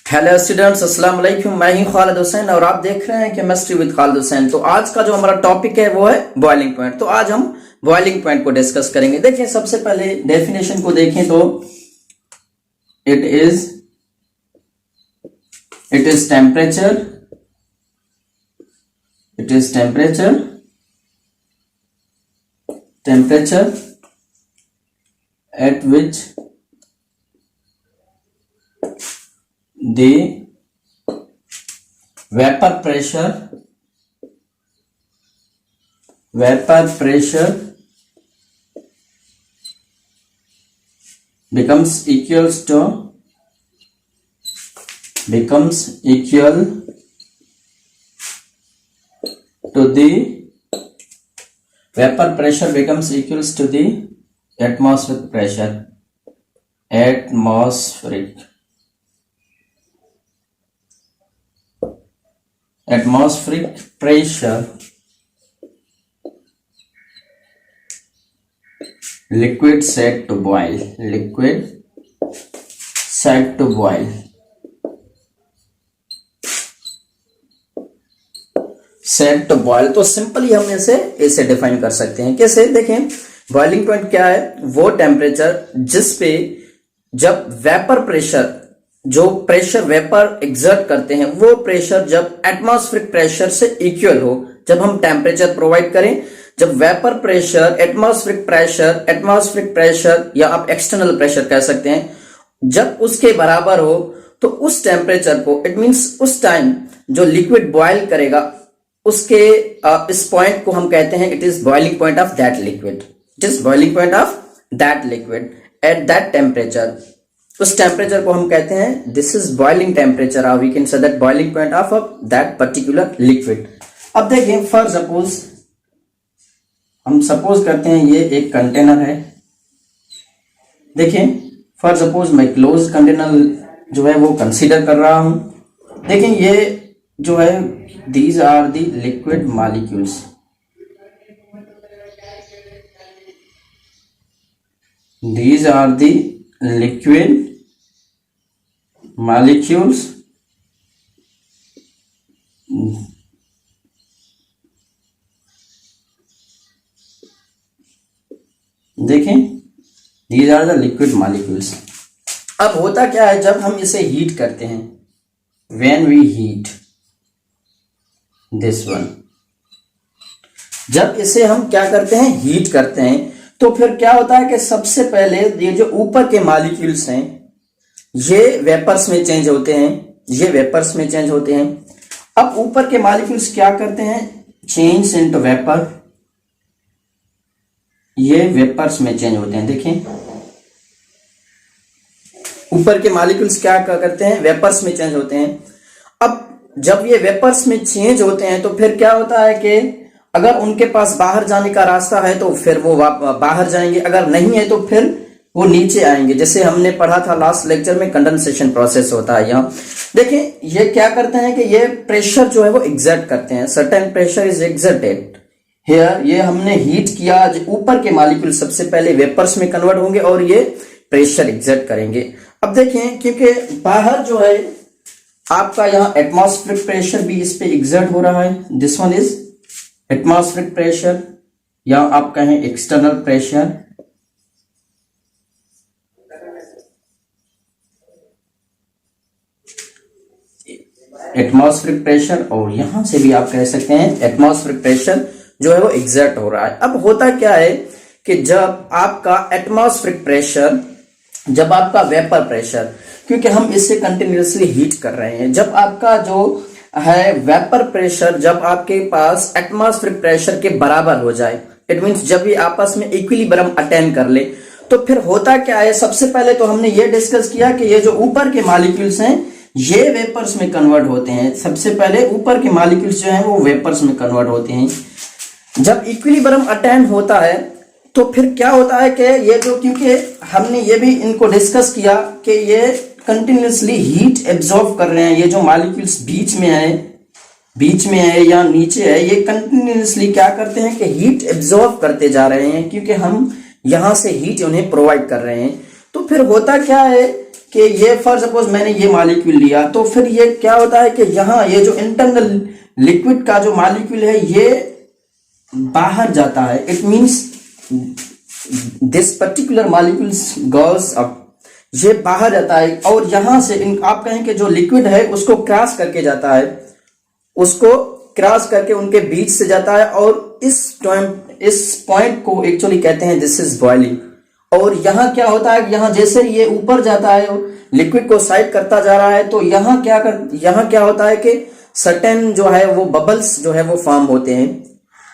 Hello students, अस्सलाम वालेकुम। मैं ही खालिद हुसैन और आप देख रहे हैं केमिस्ट्री विद खालिद हुसैन। तो आज का जो हमारा टॉपिक है वो है बॉइलिंग पॉइंट। तो आज हम बॉइलिंग पॉइंट को डिस्कस करेंगे। देखिए, सबसे पहले डेफिनेशन को देखें तो it is temperature at which the vapor pressure becomes equal to the vapor pressure becomes equals to the atmospheric pressure liquid set to boil तो सिंपली हम इसे डिफाइन कर सकते हैं। कैसे? देखें, बॉइलिंग पॉइंट क्या है? वो टेम्परेचर जिस पे जब वेपर प्रेशर, जो प्रेशर वेपर एग्जर्ट करते हैं, वो प्रेशर जब एटमॉस्फेरिक प्रेशर से इक्वल हो। जब हम टेम्परेचर प्रोवाइड करें, जब वेपर प्रेशर एटमॉस्फेरिक प्रेशर या आप एक्सटर्नल प्रेशर कह सकते हैं, जब उसके बराबर हो, तो उस टेम्परेचर को, इट मींस उस टाइम जो लिक्विड बॉयल करेगा, उसके इस पॉइंट को हम कहते हैं it is boiling point of that liquid. It is boiling point of that liquid at that temperature. उस टेम्परेचर को हम कहते हैं दिस इज बॉइलिंग टेम्परेचर, और we can say that boiling point of that particular liquid. अब देखिए, for suppose हम suppose करते हैं ये एक कंटेनर है। देखिए, फॉर सपोज मैं क्लोज कंटेनर जो है वो कंसीडर कर रहा हूं। देखिए, ये जो है these are the liquid molecules। These are the liquid molecules देखें, these are the liquid molecules। अब होता क्या है, जब हम इसे हीट करते हैं, when we heat this one, जब इसे हम क्या करते हैं, हीट करते हैं, तो फिर क्या होता है कि सबसे पहले ये जो ऊपर के मॉलिक्यूल्स हैं ये वेपर्स में चेंज होते हैं। अब ऊपर के मॉलिक्यूल्स क्या करते हैं, चेंज इनटू वेपर, ये वेपर्स में चेंज होते हैं। देखें, ऊपर के मॉलिक्यूल्स क्या करते हैं, वेपर्स में चेंज होते हैं। अब जब ये वेपर्स में चेंज होते हैं तो फिर क्या होता है कि अगर उनके पास बाहर जाने का रास्ता है तो फिर वो बाहर जाएंगे, अगर नहीं है तो फिर वो नीचे आएंगे। जैसे हमने पढ़ा था लास्ट लेक्चर में, कंडेंसेशन प्रोसेस होता है यहाँ। देखिए, ये क्या करते हैं कि ये प्रेशर जो है वो एग्जर्ट करते हैं, certain pressure is exerted here. ये हमने हीट किया, ऊपर के मॉलिक्यूल सबसे पहले वेपर्स में कन्वर्ट होंगे और ये प्रेशर एग्जर्ट करेंगे। अब देखें, क्योंकि बाहर जो है आपका यहाँ एटमॉस्फेरिक प्रेशर भी इस पे एग्जर्ट हो रहा है, this one is atmospheric pressure, या आप कहें एक्सटर्नल प्रेशर। एटमॉस्फेरिक प्रेशर, और यहां से भी आप कह सकते हैं एटमॉस्फेरिक प्रेशर जो है वो एग्जर्ट हो रहा है। अब होता क्या है कि जब आपका एटमॉस्फेरिक प्रेशर, जब आपका वेपर प्रेशर, क्योंकि हम इससे कंटिन्यूअसली हीट कर रहे हैं, जब आपका जो है वेपर प्रेशर जब आपके पास एटमॉस्फेरिक प्रेशर के बराबर हो जाए, इट मींस जब ये आपस में इक्विलिब्रियम अटेन कर ले, तो फिर होता क्या है, सबसे पहले तो हमने ये डिस्कस किया कि ये जो ऊपर के मॉलिक्यूल्स हैं ये वेपर्स में कन्वर्ट होते हैं। सबसे पहले ऊपर के मॉलिक्यूल्स जो हैं वो वेपर्स में कन्वर्ट होते हैं। जब इक्विलिब्रियम अटेन होता है तो फिर क्या होता है कि ये जो, क्योंकि हमने ये भी इनको डिस्कस किया कि ये कंटिन्यूअसली हीट एब्जॉर्ब कर रहे हैं, ये जो मॉलिक्यूल्स बीच में है या नीचे है, ये कंटिन्यूअसली क्या करते हैं कि हीट एब्जॉर्ब करते जा रहे हैं, क्योंकि हम यहां से हीट उन्हें प्रोवाइड कर रहे हैं। तो फिर होता क्या है कि ये फॉर सपोज मैंने ये मॉलिक्यूल लिया, तो फिर ये क्या होता है कि यहाँ ये जो इंटरनल लिक्विड का जो मॉलिक्यूल है ये बाहर जाता है। It means this particular molecules goes up, ये बाहर जाता है और यहां से आप कहें कि जो लिक्विड है उसको क्रॉस करके जाता है, उसको क्रॉस करके उनके बीच से जाता है और इस पॉइंट को एक्चुअली कहते हैं दिस इज बॉइलिंग। और यहाँ क्या होता है, यहाँ जैसे ये ऊपर जाता है लिक्विड को साइड करता जा रहा है, तो यहाँ क्या होता है कि सर्टेन जो है वो बबल्स जो है वो फॉर्म होते हैं।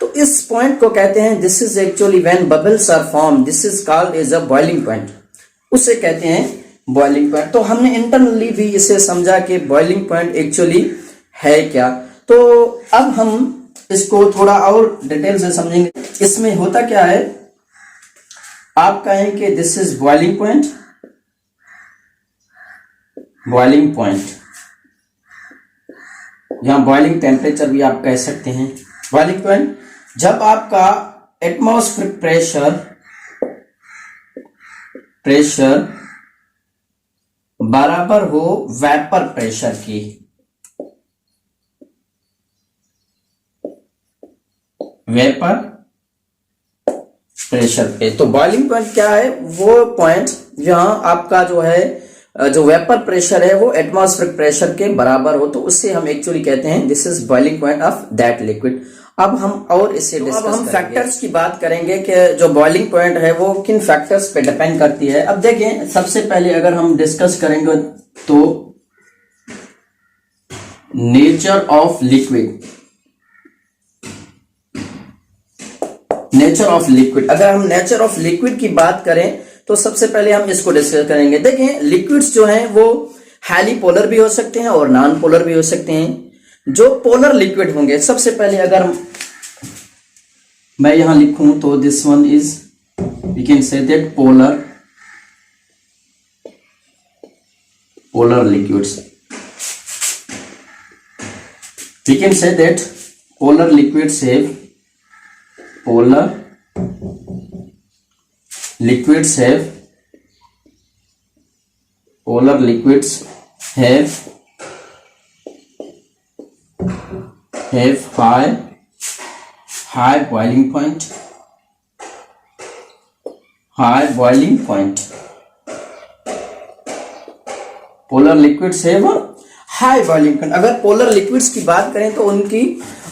तो इस पॉइंट को कहते हैं this is actually when bubbles are form, this is called as a boiling point, उसे कहते हैं बॉइलिंग पॉइंट। तो हमने इंटरनली भी इसे समझा कि बॉइलिंग पॉइंट एक्चुअली है क्या। तो अब हम इसको थोड़ा और डिटेल से समझेंगे। इसमें होता क्या है, आप कहें कि this is boiling point, boiling point, यहां बॉइलिंग टेम्परेचर भी आप कह सकते हैं। बॉइलिंग पॉइंट जब आपका एटमॉस्फेरिक प्रेशर बराबर हो वेपर प्रेशर की, वेपर प्रेशर पे। तो बॉइलिंग पॉइंट क्या है, वो पॉइंट जहां आपका जो है जो वेपर प्रेशर है वो एटमॉस्फेरिक प्रेशर के बराबर हो, तो उससे हम एक्चुअली कहते हैं this is boiling point of that liquid. अब हम और इसे डिस्कस हम फैक्टर्स की बात करेंगे कि जो बॉइलिंग पॉइंट है वो किन फैक्टर्स पे डिपेंड करती है। अब देखें, सबसे पहले अगर हम डिस्कस करेंगे तो nature of liquid, nature of liquid. अगर हम नेचर ऑफ लिक्विड की बात करें तो सबसे पहले हम इसको डिस्कस करेंगे। देखें, लिक्विड्स जो हैं वो हाईली पोलर भी हो सकते हैं और नॉन पोलर भी हो सकते हैं। जो पोलर लिक्विड होंगे, सबसे पहले अगर मैं यहां लिखूं तो this one is, we can say that polar liquids, we can say that polar liquids have, polar liquids have high boiling point, polar liquids have a high boiling point। अगर polar liquids की बात करें तो उनकी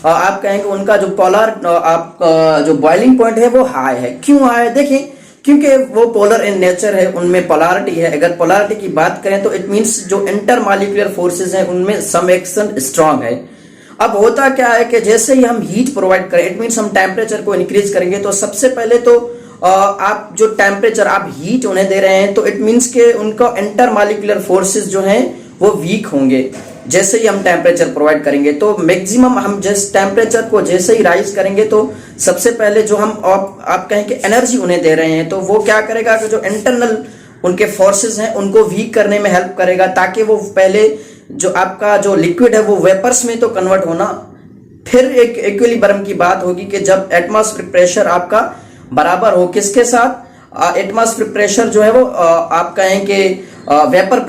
आप कहेंगे उनका जो पोलर जो बॉइलिंग पॉइंट है वो हाई है। क्यों हाई है, देखिए, क्योंकि वो पोलर इन नेचर है, उनमें पोलैरिटी है। अगर पोलैरिटी की बात करें तो इट मींस जो इंटरमॉलिक्यूलर फोर्सेस हैं उनमें सम एक्सटेंट स्ट्रांग है। अब होता क्या है कि जैसे ही हम हीट प्रोवाइड करें, इट मींस हम टेम्परेचर को इंक्रीज करेंगे, तो सबसे पहले तो आप जो टेम्परेचर आप हीट उन्हें दे रहे हैं तो इट मींस के उनका इंटरमॉलिक्यूलर फोर्सेस जो हैं वो वीक होंगे। जैसे ही हम टेम्परेचर प्रोवाइड करेंगे तो मैक्सिमम हम जिस टेम्परेचर को जैसे ही राइज करेंगे तो सबसे पहले जो हम आप कहें कि एनर्जी उन्हें दे रहे हैं तो वो क्या करेगा कि जो इंटरनल उनके फोर्सेस हैं उनको वीक करने में हेल्प करेगा, ताकि वो पहले जो आपका जो लिक्विड है वो वेपर्स में तो कन्वर्ट होना। फिर एक इक्विलिब्रियम की बात होगी कि जब एटमॉस्फेरिक प्रेशर आपका बराबर हो किसके साथ, एटमॉस्फेरिक प्रेशर जो है वो आप कहें कि वेपर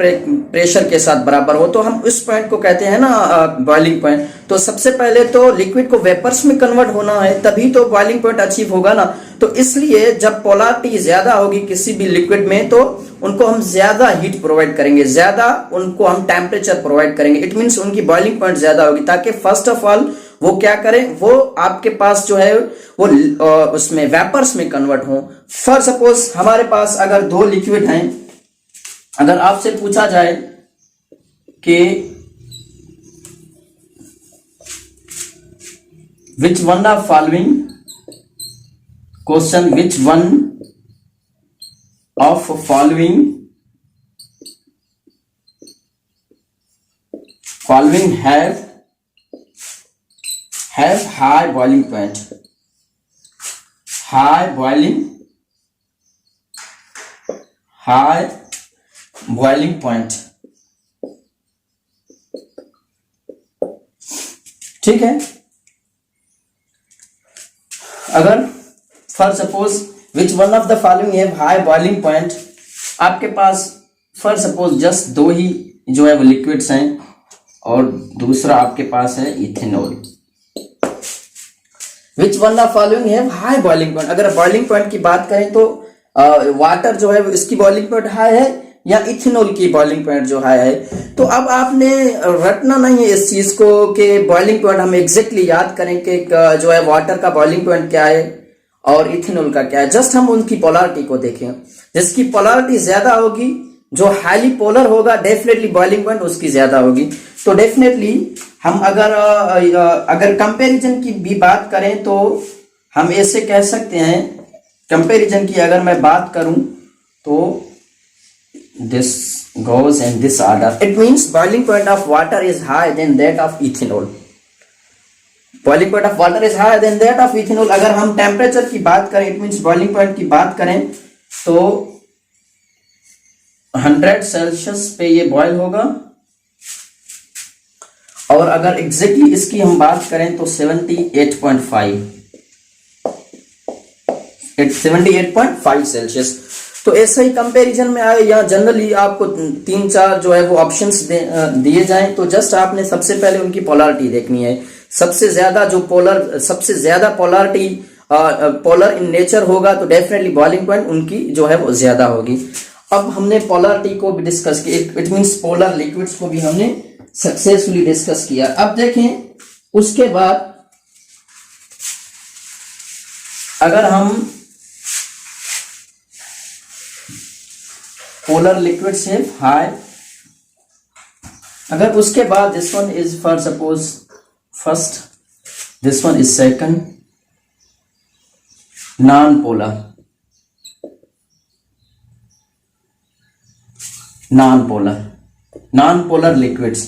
प्रेशर के साथ बराबर हो, तो हम उस पॉइंट को कहते हैं ना बॉइलिंग पॉइंट। तो सबसे पहले तो लिक्विड को वेपर्स में कन्वर्ट होना है, तभी तो बॉइलिंग पॉइंट अचीव होगा ना। तो इसलिए जब पोलैरिटी ज्यादा होगी किसी भी लिक्विड में तो उनको हम ज्यादा हीट प्रोवाइड करेंगे, ज्यादा उनको हम टेम्परेचर प्रोवाइड करेंगे। इट मींस उनकी बॉइलिंग पॉइंट ज्यादा होगी, ताकि फर्स्ट ऑफ ऑल वो क्या करें, वो आपके पास जो है वो उसमें वेपर्स में कन्वर्ट हो। फॉर सपोज हमारे पास अगर दो लिक्विड हैं, अगर आपसे पूछा जाए कि which one of following question, which one of following have high boiling point, high boiling point, ठीक है। अगर for suppose which one of the following have high boiling point, आपके पास फॉर सपोज जस्ट दो ही जो है वो लिक्विड्स हैं और दूसरा आपके पास है ethanol. Which one of following है हाई बॉइलिंग पॉइंट। अगर बॉइलिंग पॉइंट की बात करें तो वाटर जो है इसकी बॉइलिंग पॉइंट हाई है या इथेनॉल की बॉइलिंग पॉइंट जो हाई है। तो अब आपने रटना नहीं है इस चीज को कि बॉइलिंग पॉइंट हम एग्जैक्टली याद करें कि जो है वाटर का बॉइलिंग पॉइंट क्या है और इथेनॉल का क्या है। जस्ट हम उनकी पोलरिटी को देखें, जिसकी पोलरिटी ज्यादा होगी, जो हाईली पोलर होगा, डेफिनेटली बॉइलिंग पॉइंट उसकी ज्यादा होगी। तो डेफिनेटली हम अगर कंपैरिजन की भी बात करें तो हम ऐसे कह सकते हैं, कंपैरिजन की अगर मैं बात करूं तो this goes in this order. It means boiling point of water is higher than that of ethanol. Boiling point of water is higher than that of ethanol. अगर हम टेम्परेचर की बात करें, it means boiling point की बात करें तो 100 Celsius पे ये बॉयल होगा। और अगर एग्जैक्टली इसकी हम बात करें तो 78.5 सेल्सियस। तो ऐसे ही कंपैरिजन में आए, या जनरली आपको 3-4 जो है वो ऑप्शंस दिए जाएं तो जस्ट आपने सबसे पहले उनकी पोलरिटी देखनी है। सबसे ज्यादा पोलरिटी पोलर इन नेचर होगा तो डेफिनेटली बॉइलिंग पॉइंट उनकी जो है वो ज्यादा होगी। अब हमने पोलरिटी को भी डिस्कस किया, इट मींस पोलर लिक्विड्स को भी हमने सक्सेसफुली डिस्कस किया। अब देखें उसके बाद अगर हम पोलर लिक्विड से हाई, अगर उसके बाद this one is for suppose first, this one is second, non polar liquids,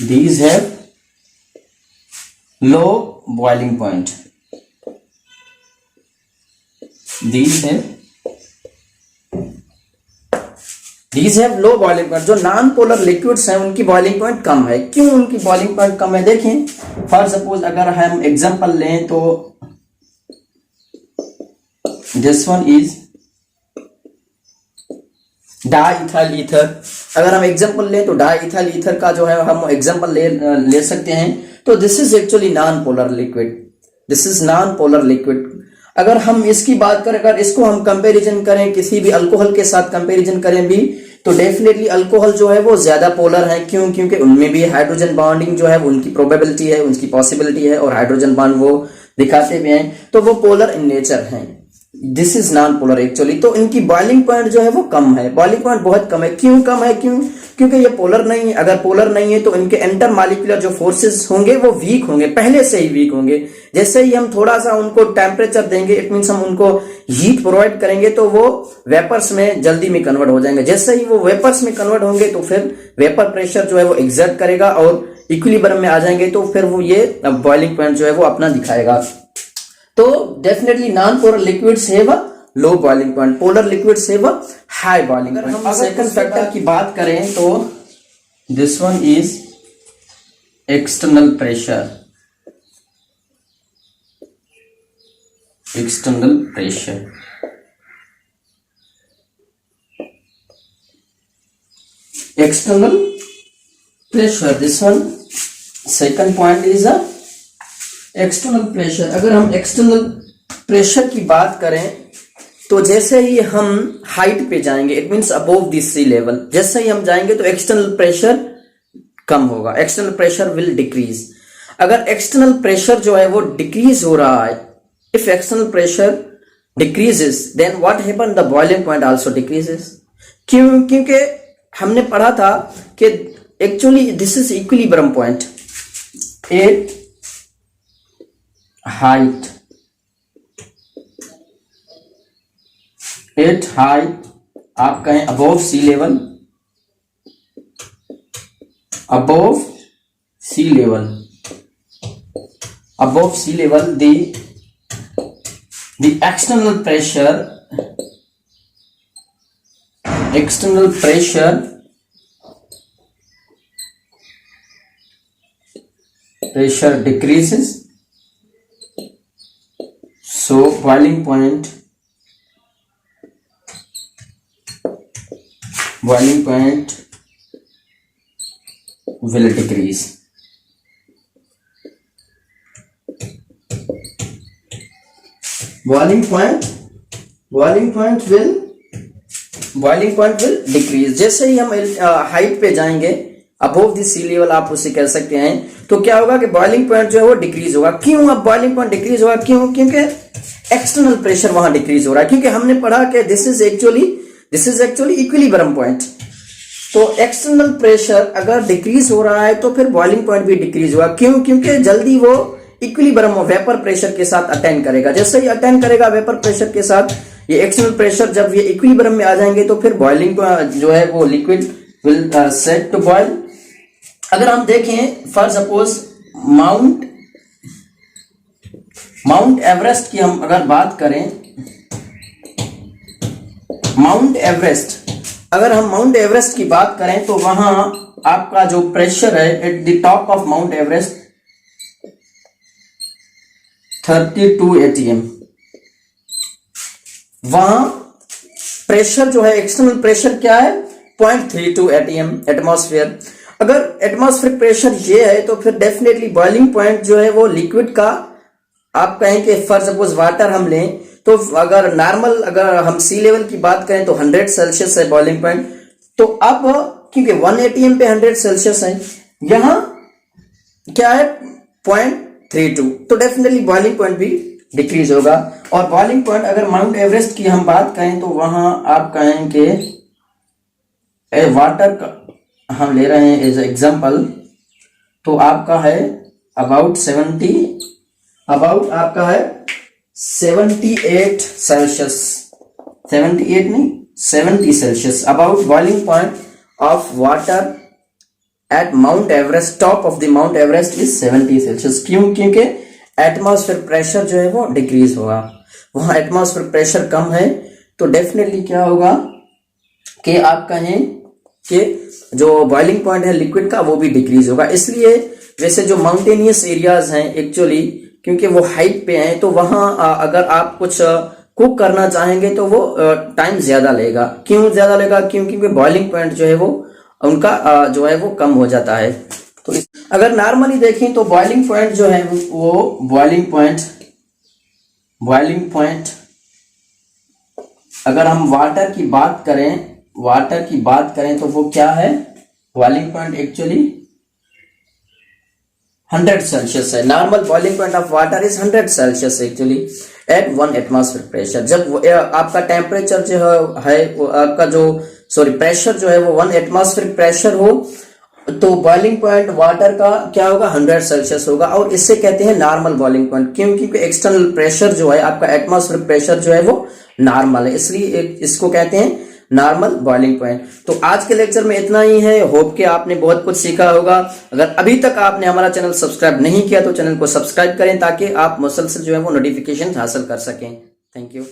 these have low boiling point. These have low boiling point. जो नॉन पोलर लिक्विड्स हैं उनकी बॉइलिंग पॉइंट कम है। क्यों उनकी बॉइलिंग पॉइंट कम है? देखें फॉर सपोज अगर हम एग्जांपल लें तो this one is diethyl ether. अगर हम एग्जांपल लें तो डाइइथाइल ईथर का जो है हम एग्जांपल ले सकते हैं। तो this is actually non polar liquid. अगर हम इसकी बात करें, अगर इसको हम कंपैरिजन करें किसी भी अल्कोहल के साथ कंपैरिजन करें भी तो डेफिनेटली अल्कोहल जो है वो ज्यादा पोलर है। क्यों? क्योंकि उनमें भी हाइड्रोजन बॉन्डिंग जो है उनकी प्रोबेबिलिटी है, उनकी पॉसिबिलिटी है और हाइड्रोजन बॉन्ड वो दिखाते भी हैं, तो वो पोलर इन नेचर है। This is non polar actually. तो इनकी बॉइलिंग पॉइंट जो है वो कम है, बॉइलिंग पॉइंट बहुत कम है। क्यों कम है? क्योंकि ये पोलर नहीं है। अगर पोलर नहीं है तो इनके इंटर मॉलिक्यूलर जो फोर्सेस होंगे वो वीक होंगे, पहले से ही वीक होंगे। जैसे ही हम थोड़ा सा उनको टेम्परेचर देंगे, इट मीन्स हम उनको हीट प्रोवाइड करेंगे तो वो वेपर्स में जल्दी में कन्वर्ट हो जाएंगे। जैसे ही वो वेपर्स में कन्वर्ट होंगे तो फिर वेपर प्रेशर जो है वो एग्जर्ट करेगा और इक्विलिब्रियम में आ जाएंगे, तो फिर वो ये बॉइलिंग पॉइंट जो है वो अपना दिखाएगा। तो definitely non polar liquids have a low boiling point, polar liquids have a high boiling point. हम सेकंड फैक्टर की बात करें तो this one is external pressure. External pressure, this one second point is a external pressure. अगर हम external pressure की बात करें तो जैसे ही हम हाइट पे जाएंगे, it means above the sea level, जैसे ही हम जाएंगे तो एक्सटर्नल प्रेशर कम होगा, एक्सटर्नल प्रेशर विल डिक्रीज। अगर एक्सटर्नल प्रेशर जो है वो डिक्रीज हो रहा है, if external pressure decreases then what happen, the boiling point also decreases. क्योंकि हमने पढ़ा था कि actually this is equilibrium point at height, आप कहें above sea level, the external pressure pressure decreases, so boiling point will decrease. Boiling point will decrease. जैसे ही हम हाइट पे जाएंगे, अबोव द सी लेवल आप उसे कह सकते हैं, तो क्या होगा कि बॉइलिंग पॉइंट जो है वो डिक्रीज होगा। क्यों अब बॉइलिंग पॉइंट डिक्रीज होगा? क्यों? क्योंकि एक्सटर्नल प्रेशर वहां डिक्रीज हो रहा है। क्योंकि हमने पढ़ा कि this is actually equilibrium point. तो एक्सटर्नल प्रेशर अगर डिक्रीज हो रहा है तो फिर बॉइलिंग पॉइंट भी डिक्रीज होगा। क्यों? क्योंकि जल्दी वो इक्विलिब्रियम वेपर प्रेशर के साथ अटेंड करेगा। जैसे ही अटेंड करेगा वेपर प्रेशर के साथ, ये एक्सटर्नल प्रेशर जब ये इक्विलिब्रियम में आ जाएंगे तो फिर बॉइलिंग जो है वो liquid will set to boil. अगर हम देखें फॉर सपोज माउंट एवरेस्ट की हम अगर बात करें, अगर हम माउंट एवरेस्ट की बात करें तो वहां आपका जो प्रेशर है at the top of mount Everest 32 atm। वहां प्रेशर जो है एक्सटर्नल प्रेशर क्या है? 0.32 atm एटमॉस्फेयर। अगर एटमॉस्फेरिक प्रेशर ये है तो फिर डेफिनेटली बॉइलिंग पॉइंट जो है वो लिक्विड का, आप कहें कि फॉर सपोज वाटर हम लें तो अगर नॉर्मल अगर हम सी लेवल की बात करें तो 100 सेल्सियस है बॉइलिंग पॉइंट। तो अब क्योंकि 1 atm पे 100 सेल्सियस है, यहां क्या है 0.32, तो डेफिनेटली बॉइलिंग पॉइंट भी डिक्रीज होगा। और बॉइलिंग पॉइंट अगर माउंट एवरेस्ट की हम बात करें तो वहां आप कहें कि वाटर का हम ले रहे हैं एज एग्जांपल, तो आपका है अबाउट आपका है 78 सेल्सियस, 78 नहीं 70 Celsius about boiling point of water at mount Everest, top of the mount Everest is 70 Celsius. क्यों? क्योंकि एटमॉस्फेयर प्रेशर जो है वो डिक्रीज होगा। वहां एटमॉस्फेयर प्रेशर कम है तो डेफिनेटली क्या होगा कि आप कहें कि जो बॉइलिंग पॉइंट है लिक्विड का वो भी डिक्रीज होगा। इसलिए वैसे जो माउंटेनियस एरियाज हैं एक्चुअली क्योंकि वो हाइट पे हैं, तो वहां अगर आप कुछ कुक करना चाहेंगे तो वो टाइम ज्यादा लेगा। क्यों ज्यादा लेगा? क्योंकि बॉइलिंग पॉइंट जो है वो उनका जो है वो कम हो जाता है। तो अगर नॉर्मली देखें तो बॉइलिंग पॉइंट जो है वो बॉइलिंग पॉइंट अगर हम वाटर की बात करें तो वो क्या है? बॉइलिंग पॉइंट एक्चुअली 100 सेल्सियस है। Normal boiling point of water is 100 Celsius actually eight 1 atmosphere pressure. जब आपका टेम्परेचर जो है आपका जो प्रेशर जो है वो 1 एटमॉस्फेयर प्रेशर हो तो बॉइलिंग पॉइंट वाटर का क्या होगा? 100 सेल्सियस होगा। और इससे कहते हैं नॉर्मल बॉइलिंग पॉइंट। क्यों? क्योंकि एक्सटर्नल प्रेशर जो है आपका एटमॉस्फेयर प्रेशर जो है वो नॉर्मल है, इसलिए इसको कहते हैं नॉर्मल बॉइलिंग पॉइंट। तो आज के लेक्चर में इतना ही है। होप कि आपने बहुत कुछ सीखा होगा। अगर अभी तक आपने हमारा चैनल सब्सक्राइब नहीं किया तो चैनल को सब्सक्राइब करें ताकि आप मुसलसल जो है वो नोटिफिकेशन हासिल कर सकें। Thank you.